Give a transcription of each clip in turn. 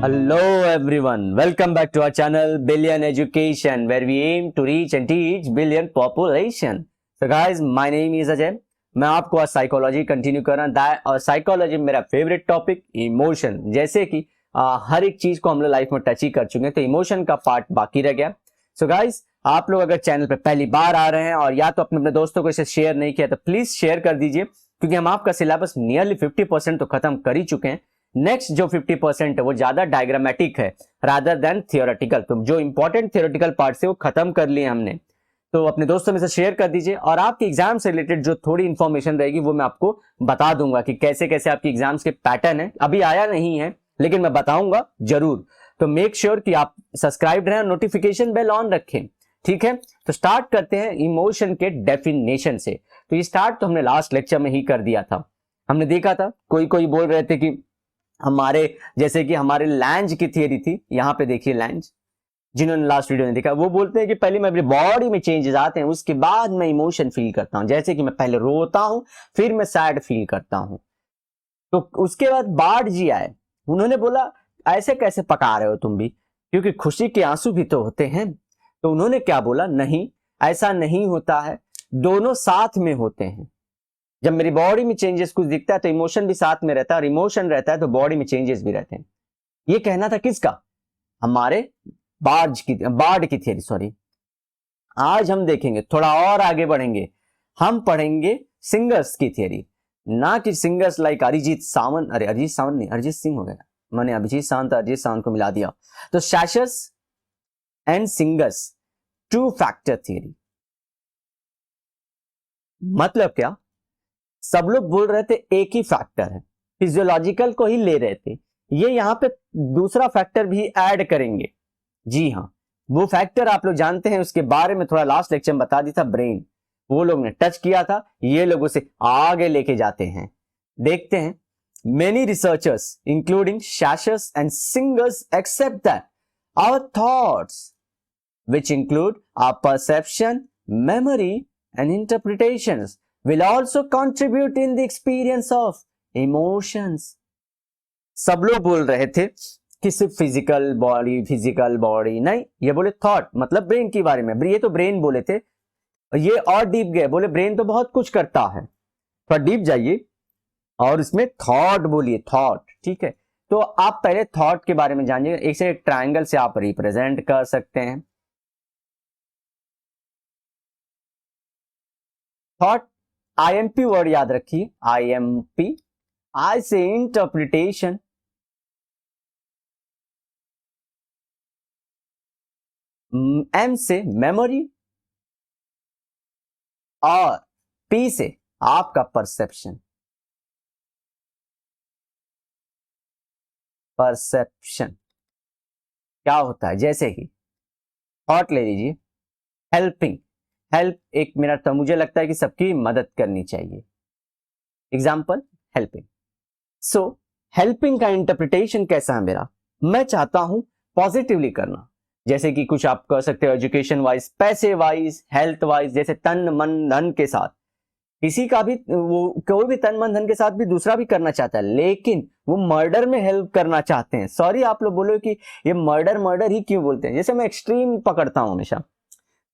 Hello everyone, welcome back to our channel Billion Education where we aim to reach and teach billion population. So guys, my name is Ajay. मैं आपको आज psychology continue कर रहा हूँ और psychology में मेरा फेवरेट टॉपिक इमोशन। जैसे कि हर एक चीज को हम लोग लाइफ में टच ही कर चुके हैं, तो इमोशन का पार्ट बाकी रह गया। सो गाइज, आप लोग अगर चैनल पे पहली बार आ रहे हैं और या तो अपने दोस्तों को इसे शेयर नहीं किया तो प्लीज शेयर कर दीजिए, क्योंकि हम आपका सिलेबस नियरली 50% तो खत्म कर ही चुके हैं। नेक्स्ट जो 50% है वो ज्यादा डायग्रामेटिक है रादर देन थियोरेटिकल, तो जो इंपॉर्टेंट थियोरेटिकल पार्ट से वो खत्म कर लिए हमने। तो अपने दोस्तों में से शेयर कर दीजिए और आपके एग्जाम से रिलेटेड जो थोड़ी इंफॉर्मेशन रहेगी वो मैं आपको बता दूंगा कि कैसे कैसे आपकी एग्जाम्स के पैटर्न है। अभी आया नहीं है लेकिन मैं बताऊंगा जरूर, तो मेक श्योर कि आप सब्सक्राइब रहें, नोटिफिकेशन बेल ऑन रखें। ठीक है, तो स्टार्ट करते हैं इमोशन के डेफिनेशन से। तो ये स्टार्ट तो हमने लास्ट लेक्चर में ही कर दिया था। हमने देखा था कोई कोई बोल रहे थे कि हमारे जैसे कि हमारे लैंज की थियरी थी। यहां पे देखिए लैंज, जिन्होंने लास्ट वीडियो में देखा, वो बोलते हैं कि पहले मेरी बॉडी में चेंजेस आते हैं, उसके बाद मैं इमोशन फील करता हूं। जैसे कि मैं पहले रोता हूं, फिर मैं सैड फील करता हूं। तो उसके बाद बाढ़ जी आए, उन्होंने बोला ऐसे कैसे पका रहे हो तुम भी, क्योंकि खुशी के आंसू भी तो होते हैं। तो उन्होंने क्या बोला, नहीं ऐसा नहीं होता है, दोनों साथ में होते हैं। जब मेरी बॉडी में चेंजेस कुछ दिखता है तो इमोशन भी साथ में रहता है, और इमोशन रहता है तो बॉडी में चेंजेस भी रहते हैं। ये कहना था किसका, हमारे बार्ड की थियरी। सॉरी, आज हम देखेंगे, थोड़ा और आगे बढ़ेंगे, हम पढ़ेंगे सिंगर्स की थियरी, ना कि सिंगर्स लाइक अरिजीत सावंत। अरे अरिजीत सावंत नहीं, अरिजीत सिंह हो गया, मैंने अभिजीत सावंत अरिजीत सावंत को मिला दिया। तो Schachter's and Singer's two factor theory. मतलब क्या, सब लोग बोल रहे थे एक ही फैक्टर है, फिजियोलॉजिकल को ही ले रहे थे, ये यहां पे दूसरा फैक्टर भी ऐड करेंगे। जी हाँ, वो फैक्टर आप लोग जानते हैं, उसके बारे में थोड़ा लास्ट लेक्चर में बता दिया था, ब्रेन। वो लोग ने टच किया था, ये लोग उसे आगे लेके जाते हैं। देखते हैं, many researchers including Schachter's and Singer's accept that our thoughts which include our perception, memory and interpretations will also contribute in the experience of emotions। सब लोग बोल रहे थे कि सिर्फ फिजिकल बॉडी नहीं, ये बोले थॉट, मतलब ब्रेन के बारे में। ये तो ब्रेन बोले थे, ये और डीप गए, बोले ब्रेन तो बहुत कुछ करता है, थोड़ा डीप जाइए और इसमें थॉट बोलिए, थॉट। ठीक है, तो आप पहले थॉट के बारे में जानिए। एक से ट्रायंगल से आप रिप्रेजेंट कर सकते हैं थॉट। आईएमपी वर्ड याद रखिए, आईएमपी। आई से इंटरप्रिटेशन, एम से मेमोरी, और पी से आपका परसेप्शन। परसेप्शन क्या होता है, जैसे कि थॉट ले लीजिए, हेल्पिंग, हेल्प एक मिनट था, मुझे लगता है कि सबकी मदद करनी चाहिए। Example helping. सो हेल्पिंग का इंटरप्रिटेशन कैसा है मेरा, मैं चाहता हूं पॉजिटिवली करना। जैसे कि कुछ आप कर सकते हो एजुकेशन वाइज, पैसे वाइज, हेल्थ वाइज, जैसे तन मन धन के साथ। किसी का भी वो कोई भी तन मन धन के साथ भी दूसरा भी करना चाहता है, लेकिन वो मर्डर में हेल्प करना चाहते हैं। सॉरी, आप लोग बोलो कि ये मर्डर ही क्यों बोलते हैं, जैसे मैं एक्सट्रीम पकड़ता हूं हमेशा,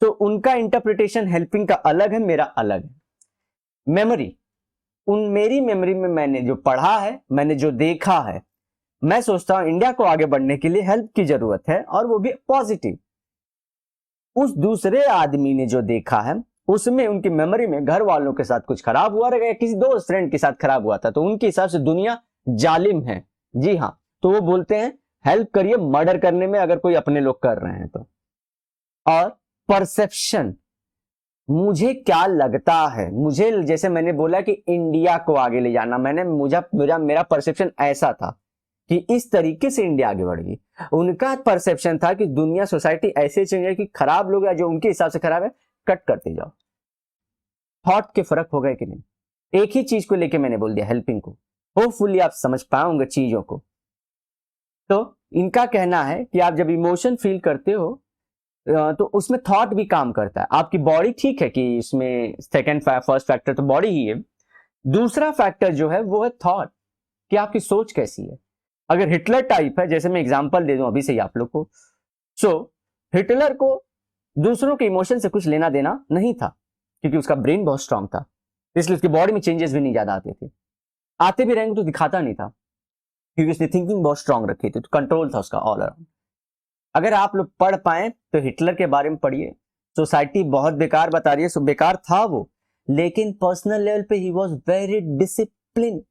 तो उनका इंटरप्रिटेशन हेल्पिंग का अलग है, मेरा अलग है। मेमोरी, मेरी मेमोरी में मैंने जो पढ़ा है, मैंने जो देखा है, मैं सोचता हूं इंडिया को आगे बढ़ने के लिए हेल्प की जरूरत है, और वो भी पॉजिटिव। उस दूसरे आदमी ने जो देखा है उसमें उनकी मेमोरी में घर वालों के साथ कुछ खराब हुआ रहेगा, किसी दोस्त फ्रेंड के साथ खराब हुआ था, तो उनके हिसाब से दुनिया जालिम है। जी हाँ, तो वो बोलते हैं हेल्प करिए मर्डर करने में, अगर कोई अपने लोग कर रहे हैं तो। और परसेप्शन, मुझे क्या लगता है, मुझे जैसे मैंने बोला कि इंडिया को आगे ले जाना, मेरा परसेप्शन ऐसा था कि इस तरीके से इंडिया आगे बढ़ेगी। उनका परसेप्शन था कि दुनिया सोसाइटी ऐसे चल जाए कि खराब लोग हैं जो उनके हिसाब से खराब है, कट करते जाओ। थॉट के फर्क हो गए कि नहीं, एक ही चीज को लेके मैंने बोल दिया हेल्पिंग को। होपफुली आप समझ पाओगे चीजों को। तो इनका कहना है कि आप जब इमोशन फील करते हो तो उसमें थॉट भी काम करता है। आपकी बॉडी ठीक है कि इसमें फर्स्ट फैक्टर तो बॉडी ही है, दूसरा फैक्टर जो है वो है थॉट, कि आपकी सोच कैसी है। अगर हिटलर टाइप है, जैसे मैं एग्जांपल दे दूं अभी से ही आप लोग को, सो हिटलर को दूसरों के इमोशन से कुछ लेना देना नहीं था, क्योंकि उसका ब्रेन बहुत स्ट्रांग था, इसलिए उसकी बॉडी में चेंजेस भी नहीं ज्यादा आते थे, आते भी रहेंगे तो दिखाता नहीं था, क्योंकि उसने थिंकिंग बहुत स्ट्रांग रखी थी, तो कंट्रोल था उसका ऑल अराउंड। अगर आप लोग पढ़ पाए तो हिटलर के बारे में पढ़िए। सोसाइटी बहुत बेकार बता रही है, सो बेकार था वो, लेकिन पर्सनल लेवल पे ही वॉज वेरी डिसिप्लिन।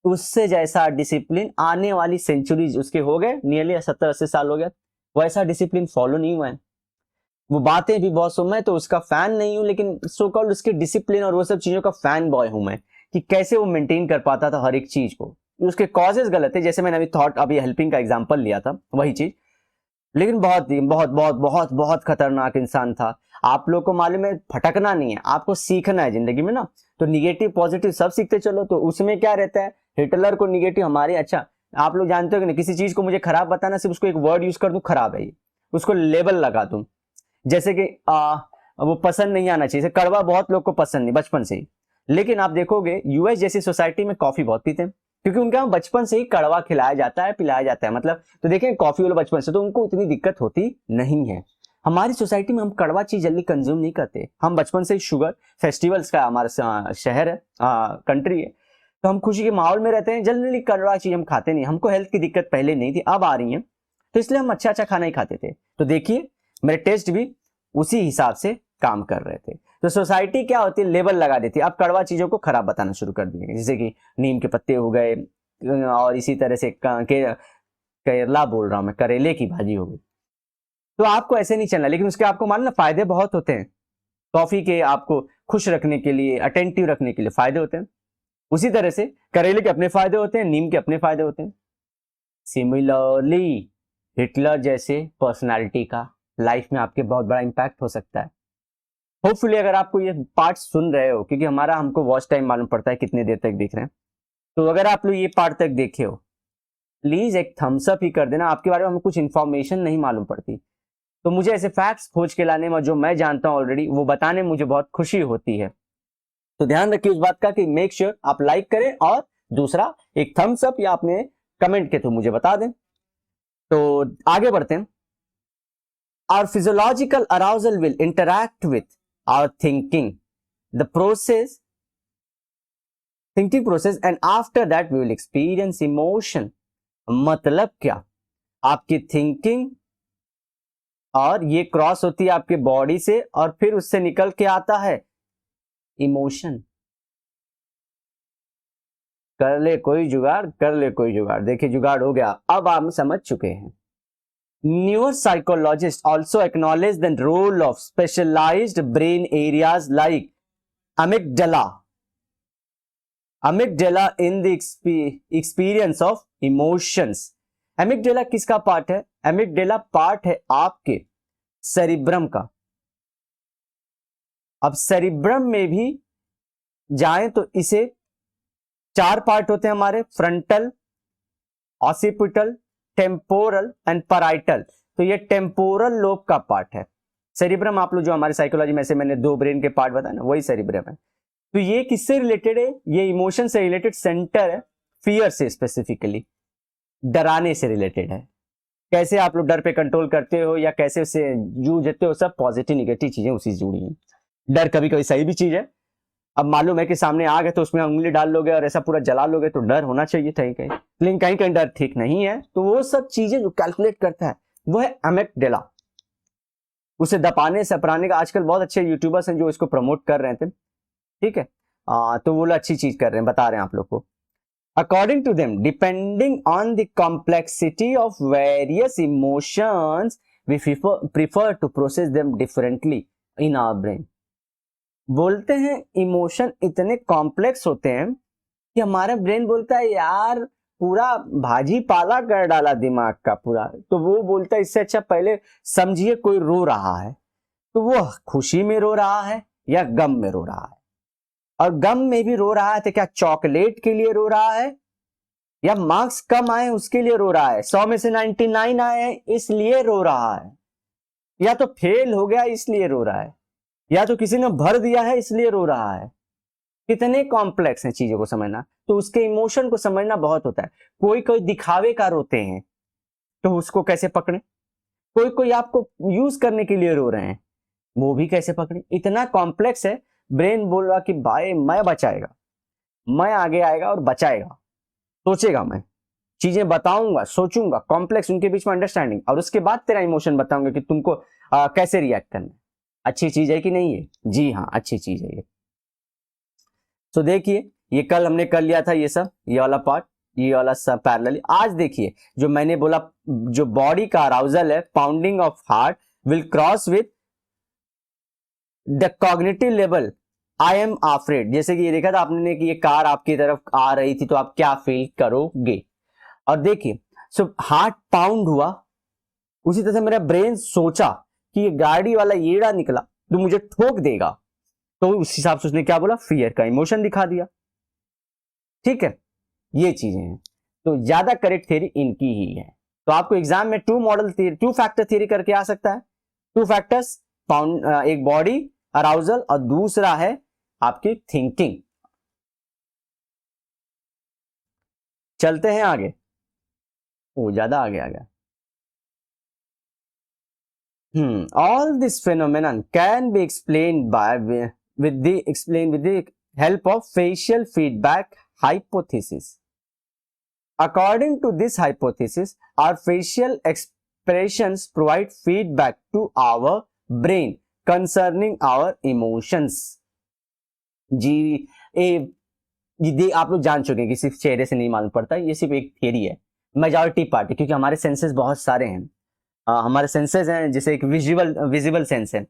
उससे जैसा डिसिप्लिन आने वाली सेंचुरीज उसके हो गए, नियरली 70-80 साल हो गया, वैसा डिसिप्लिन फॉलो नहीं हुआ है। वो बातें भी बहुत सुन, मैं तो उसका फैन नहीं हूं, लेकिन सो कॉल्ड उसके डिसिप्लिन और वो सब चीजों का फैन बॉय हूं मैं, कि कैसे वो मेंटेन कर पाता था हर एक चीज को। उसके कॉजेज गलत है, जैसे मैंने अभी हेल्पिंग का एग्जांपल लिया था वही चीज, लेकिन बहुत बहुत बहुत बहुत बहुत खतरनाक इंसान था। आप लोग को मालूम है, भटकना नहीं है, आपको सीखना है जिंदगी में ना, तो निगेटिव पॉजिटिव सब सीखते चलो। तो उसमें क्या रहता है, हिटलर को निगेटिव हमारे, अच्छा आप लोग जानते हो कि नहीं, किसी चीज को मुझे खराब बताना, सिर्फ उसको एक वर्ड यूज कर दूं, खराब है ये, उसको लेबल लगा दूं, जैसे कि वो पसंद नहीं आना चाहिए, कड़वा बहुत लोग को पसंद नहीं बचपन से ही। लेकिन आप देखोगे यूएस जैसी सोसाइटी में कॉफी बहुत पीते हैं, क्योंकि उनके यहाँ बचपन से ही कड़वा खिलाया जाता है, पिलाया जाता है, मतलब तो देखें कॉफी वाले बचपन से, तो उनको इतनी दिक्कत होती नहीं है। हमारी सोसाइटी में हम कड़वा चीज जल्दी कंज्यूम नहीं करते, हम बचपन से ही शुगर फेस्टिवल्स का हमारा शहर है, कंट्री है, तो हम खुशी के माहौल में रहते हैं, जल्दी कड़वा चीज हम खाते नहीं। हमको हेल्थ की दिक्कत पहले नहीं थी, अब आ रही है, तो इसलिए हम अच्छा अच्छा खाना ही खाते थे। तो देखिए मेरे टेस्ट भी उसी हिसाब से काम कर रहे थे। तो सोसाइटी क्या होती है, लेबल लगा देती है, अब कड़वा चीजों को खराब बताना शुरू कर दिए, जैसे कि नीम के पत्ते हो गए, और इसी तरह से केरला बोल रहा हूं मैं, करेले की भाजी हो गई। तो आपको ऐसे नहीं चलना, लेकिन उसके आपको मालूम ना फायदे बहुत होते हैं। कॉफी के आपको खुश रखने के लिए, अटेंटिव रखने के लिए फायदे होते हैं, उसी तरह से करेले के अपने फायदे होते हैं, नीम के अपने फायदे होते हैं। सिमिलरली हिटलर जैसे पर्सनालिटी का लाइफ में आपके बहुत बड़ा इंपैक्ट हो सकता है। होपफुली अगर आपको ये पार्ट सुन रहे हो, क्योंकि हमको वॉच टाइम मालूम पड़ता है कितने देर तक देख रहे हैं, तो अगर आप लोग ये पार्ट तक देखे हो, प्लीज एक थम्स अप ही कर देना। आपके बारे में हमें कुछ इन्फॉर्मेशन नहीं मालूम पड़ती, तो मुझे ऐसे फैक्ट्स खोज के लाने में, जो मैं जानता हूं ऑलरेडी, वो बताने में मुझे बहुत खुशी होती है। तो ध्यान रखिए उस बात का कि मेक श्योर आप लाइक करें, और दूसरा एक थम्स अप या अपने कमेंट के थ्रू मुझे बता दें। तो आगे बढ़ते हैं। Our physiological arousal will interact with our thinking process, and after that we will experience emotion. मतलब क्या, आपकी थिंकिंग और ये क्रॉस होती है आपके बॉडी से, और फिर उससे निकल के आता है इमोशन। कर ले कोई जुगाड़, कर ले कोई जुगाड़, देखिए जुगाड़ हो गया, अब आप समझ चुके हैं। Neuropsychologists also acknowledge the role of specialized brain areas like amygdala in the experience of emotions. amygdala किसका पार्ट है? amygdala पार्ट है आपके सेरिब्रम का। अब सेरिब्रम में भी जाएं तो इसे 4 पार्ट होते हैं हमारे, frontal, occipital, temporal and parietal. तो ये टेम्पोरल लोब का पार्ट है। सेरिब्रम आप लोग जो हमारे साइकोलॉजी में से मैंने 2 ब्रेन के पार्ट बताया ना, वही सेरिब्रम है। तो ये किससे रिलेटेड है? ये इमोशन से रिलेटेड सेंटर है, फियर से, स्पेसिफिकली डराने से रिलेटेड है। कैसे आप लोग डर पे कंट्रोल करते हो या कैसे उससे जूझते हो, सब पॉजिटिव निगेटिव चीजें उसी से जुड़ी हैं। डर कभी कभी सही भी चीज है। अब मालूम है कि सामने आग है तो उसमें उंगली डाल लोगे और ऐसा पूरा जला लोगे, तो डर होना चाहिए कहीं कहीं, लेकिन कहीं कहीं डर ठीक नहीं है। तो वो सब चीजें जो कैलकुलेट करता है वो है एमिग्डाला। उसे दबाने सपराने का आजकल बहुत अच्छे यूट्यूबर्स हैं जो इसको प्रमोट कर रहे थे, ठीक है। तो वो अच्छी चीज कर रहे हैं, बता रहे हैं आप लोग को। According to them, depending on the complexity of various emotions we prefer to process them differently in our brain. बोलते हैं इमोशन इतने कॉम्प्लेक्स होते हैं कि हमारा ब्रेन बोलता है यार पूरा भाजी पाला कर डाला दिमाग का पूरा। तो वो बोलता है इससे अच्छा पहले समझिए कोई रो रहा है, तो वो खुशी में रो रहा है या गम में रो रहा है, और गम में भी रो रहा है तो क्या चॉकलेट के लिए रो रहा है, या मार्क्स कम आए उसके लिए रो रहा है, 100 में से 99 आए इसलिए रो रहा है, या तो फेल हो गया इसलिए रो रहा है, या तो किसी ने भर दिया है इसलिए रो रहा है। कितने कॉम्प्लेक्स हैं चीजों को समझना, तो उसके इमोशन को समझना बहुत होता है। कोई कोई दिखावे का रोते हैं तो उसको कैसे पकड़े, कोई कोई आपको यूज करने के लिए रो रहे हैं वो भी कैसे पकड़े, इतना कॉम्प्लेक्स है। ब्रेन बोल रहा कि भाई मैं बचाएगा, मैं आगे आएगा और बचाएगा, सोचेगा, मैं चीजें बताऊंगा, सोचूंगा, कॉम्प्लेक्स उनके बीच में अंडरस्टैंडिंग, और उसके बाद तेरा इमोशन बताऊंगा कि तुमको कैसे रिएक्ट करना है। अच्छी चीज है कि नहीं है? जी हाँ, अच्छी चीज है ये। तो देखिए, ये कल हमने कर लिया था ये सब, ये वाला पार्ट, ये वाला सब पैरेलली। आज देखिए जो मैंने बोला, जो बॉडी का अराउजल है, pounding of heart will cross with the cognitive level, I am afraid. जैसे कि ये देखा था आपने कि ये कार आपकी तरफ आ रही थी तो आप क्या फील करोगे। और देखिए, सो हार्ट पाउंड हुआ, उसी तरह से मेरा ब्रेन सोचा कि ये गाड़ी वाला येड़ा निकला तो मुझे ठोक देगा, तो उस हिसाब से उसने क्या बोला, फियर का इमोशन दिखा दिया। ठीक है, ये चीजें हैं। तो ज्यादा करेक्ट थियरी इनकी ही है। तो आपको एग्जाम में टू फैक्टर थियरी करके आ सकता है। टू फैक्टर्स, पाउंड, एक बॉडी अराउजल और दूसरा है आपकी थिंकिंग। चलते हैं आगे। वो ज्यादा आगे आ गया। All this phenomenon can be explained with the help of facial feedback hypothesis. According to this hypothesis, our facial expressions provide feedback to our brain concerning our emotions. जी, ये आप लोग जान चुके हैं कि सिर्फ चेहरे से नहीं मालूम पड़ता, ये सिर्फ एक थियरी है, मेजॉरिटी पार्टी, क्योंकि हमारे सेंसेस बहुत सारे हैं। हमारे सेंसेस हैं, जैसे एक विजिबल सेंस है,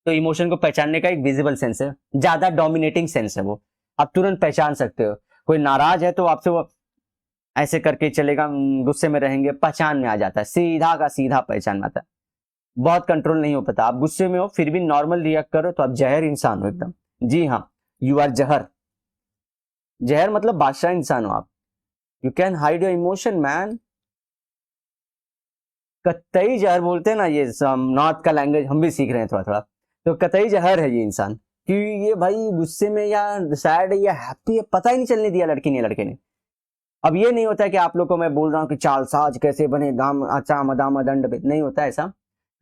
तो इमोशन को पहचानने का एक विजिबल सेंस है, ज्यादा डोमिनेटिंग सेंस है वो, आप तुरंत पहचान सकते हो। कोई नाराज है तो आपसे वो ऐसे करके चलेगा, गुस्से में रहेंगे, पहचान में आ जाता है, सीधा का सीधा पहचान में आता है। बहुत कंट्रोल नहीं हो पाता, आप गुस्से में हो फिर भी नॉर्मल रिएक्ट करो तो आप जहर इंसान हो एकदम। जी हाँ, यू आर जहर। जहर मतलब बादशाह इंसान हो आप। You can hide your emotion man. कतई जहर बोलते हैं ना, ये नॉर्थ का लैंग्वेज हम भी सीख रहे हैं थोड़ा थोड़ा। तो कतई जहर है ये इंसान, कि ये भाई गुस्से में या सैड है या हैप्पी है, पता ही नहीं चलने दिया लड़की ने लड़के ने। अब ये नहीं होता है कि आप लोग को मैं बोल रहा हूँ कि चालसाज कैसे बने, दाम अच्छा मदाम दंड पे नहीं होता ऐसा।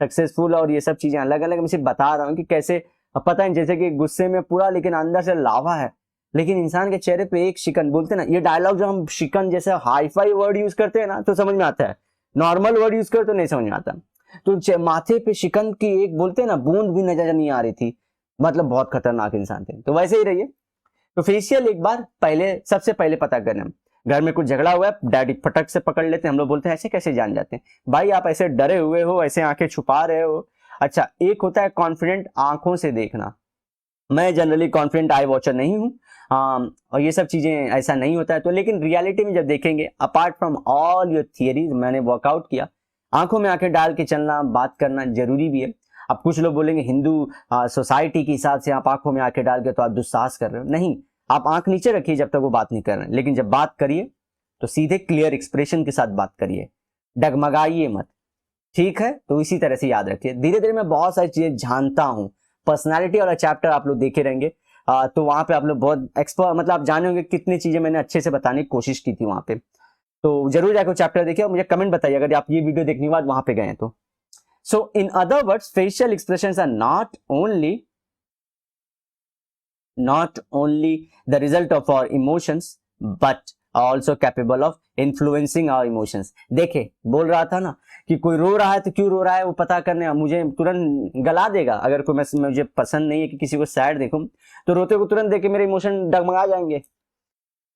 सक्सेसफुल और ये सब चीजें अलग अलग, मैं सिर्फ बता रहा हूँ कि कैसे। अब पता है, जैसे कि गुस्से में पूरा लेकिन अंदर से लावा है, लेकिन इंसान के चेहरे पे एक शिकन, बोलते हैं ना ये डायलॉग, जो हम शिकन जैसे हाई फाई वर्ड यूज करते हैं ना तो समझ में आता है, नॉर्मल वर्ड यूज कर तो नहीं समझ में आता। तो माथे पे शिकन की एक, बोलते हैं ना, बूंद भी नजर नहीं आ रही थी, मतलब बहुत खतरनाक इंसान थे। तो वैसे ही रहिए। तो फेशियल एक बार पहले, सबसे पहले पता करना, घर में कुछ झगड़ा हुआ है, डैडी फटक से पकड़ लेते हैं, हम लोग बोलते हैं ऐसे कैसे जान जाते हैं भाई, आप ऐसे डरे हुए हो, ऐसे आंखें छुपा रहे हो। अच्छा, एक होता है कॉन्फिडेंट आंखों से देखना। मैं जनरली कॉन्फिडेंट आई वॉचर नहीं हूँ, और ये सब चीजें ऐसा नहीं होता है। तो लेकिन रियलिटी में जब देखेंगे, apart from all your theories, मैंने वर्कआउट किया, आंखों में आंखें डाल के चलना, बात करना जरूरी भी है। अब कुछ लोग बोलेंगे हिंदू सोसाइटी के हिसाब से आप आंखों में आंखें डाल के तो आप दुस्साहस कर रहे हो। नहीं, आप आंख नीचे रखिए जब तक वो बात नहीं कर रहे हैं, लेकिन जब बात करिए तो सीधे क्लियर एक्सप्रेशन के साथ बात करिए, डगमगाइए मत। ठीक है, तो इसी तरह से याद रखिए। धीरे धीरे मैं बहुत सारी चीजें जानता हूँ, पर्सनालिटी वाला चैप्टर आप लोग देखे रहेंगे, तो वहां पे आप लोग बहुत एक्सपर्ट, मतलब आप जाने होंगे कितनी चीजें मैंने अच्छे से बताने की कोशिश की थी वहां पे। तो जरूर जाकर चैप्टर देखिए और मुझे कमेंट बताइए अगर आप ये वीडियो देखने के बाद वहां पे गए तो। So in other words, facial expressions are not only the result of our emotions but are also capable of influencing our emotions। देखे, बोल रहा था ना कि कोई रो रहा है तो क्यों रो रहा है वो पता करने मुझे तुरंत गला देगा। अगर कोई मुझे पसंद नहीं है कि किसी को सैड देखूं, तो रोते को तुरंत देख के मेरे इमोशन डगमगा जाएंगे,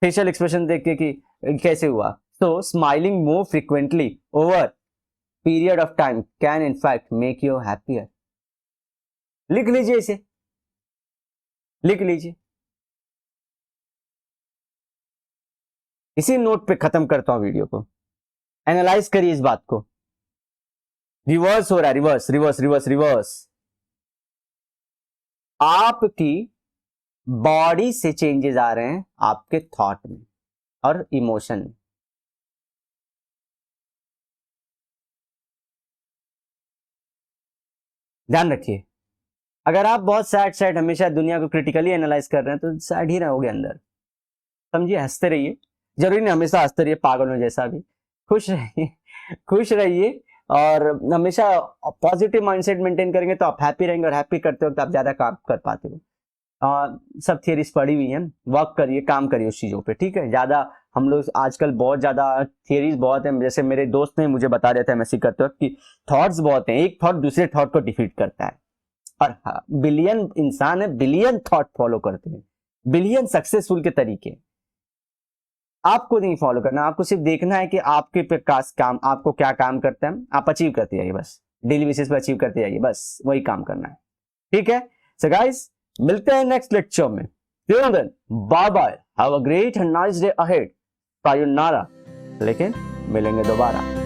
फेशियल एक्सप्रेशन देख के कि कैसे हुआ। तो smiling more frequently over period of time can in fact make you happier. लिख लीजिए इसे, लिख लीजिए। इसी नोट पे खत्म करता हूं वीडियो को। एनालाइज करिए इस बात को। रिवर्स हो रहा है, रिवर्स रिवर्स रिवर्स रिवर्स। आपकी बॉडी से चेंजेस आ रहे हैं आपके थॉट में और इमोशन में। ध्यान रखिए। अगर आप बहुत सैड हमेशा दुनिया को क्रिटिकली एनालाइज कर रहे हैं तो सैड ही रहोगे अंदर, समझिए। हंसते रहिए, जरूरी नहीं हमेशा हंसते रहिए पागलों जैसा भी, खुश रहिए खुश रहिए और हमेशा पॉजिटिव माइंडसेट मेंटेन करेंगे तो आप हैप्पी रहेंगे, और हैप्पी करते वक्त आप ज्यादा काम कर पाते हो। सब थियरीज पढ़ी हुई हैं, वर्क करिए, काम करिए उस चीजों पे, ठीक है। ज्यादा हम लोग आजकल बहुत ज्यादा थियरीज बहुत हैं, जैसे मेरे दोस्त ने मुझे बता दिया था मैसेज करते वक्त कि थॉट्स बहुत हैं, एक थॉट दूसरे थॉट को डिफीट करता है। और बिलियन इंसान है, बिलियन थॉट फॉलो करते हैं, बिलियन सक्सेसफुल के तरीके। आपको नहीं फॉलो करना, आपको सिर्फ देखना है कि आपके प्रकाश काम आपको क्या काम करता है, आप अचीव करते जाइए, बस डेली बेसिस पे अचीव करते जाइए, बस वही काम करना है, ठीक है। सो गाइस, मिलते हैं नेक्स्ट लेक्चर में। Till then, bye bye, have a great and nice day ahead. सायोनारा, लेकिन मिलेंगे दोबारा।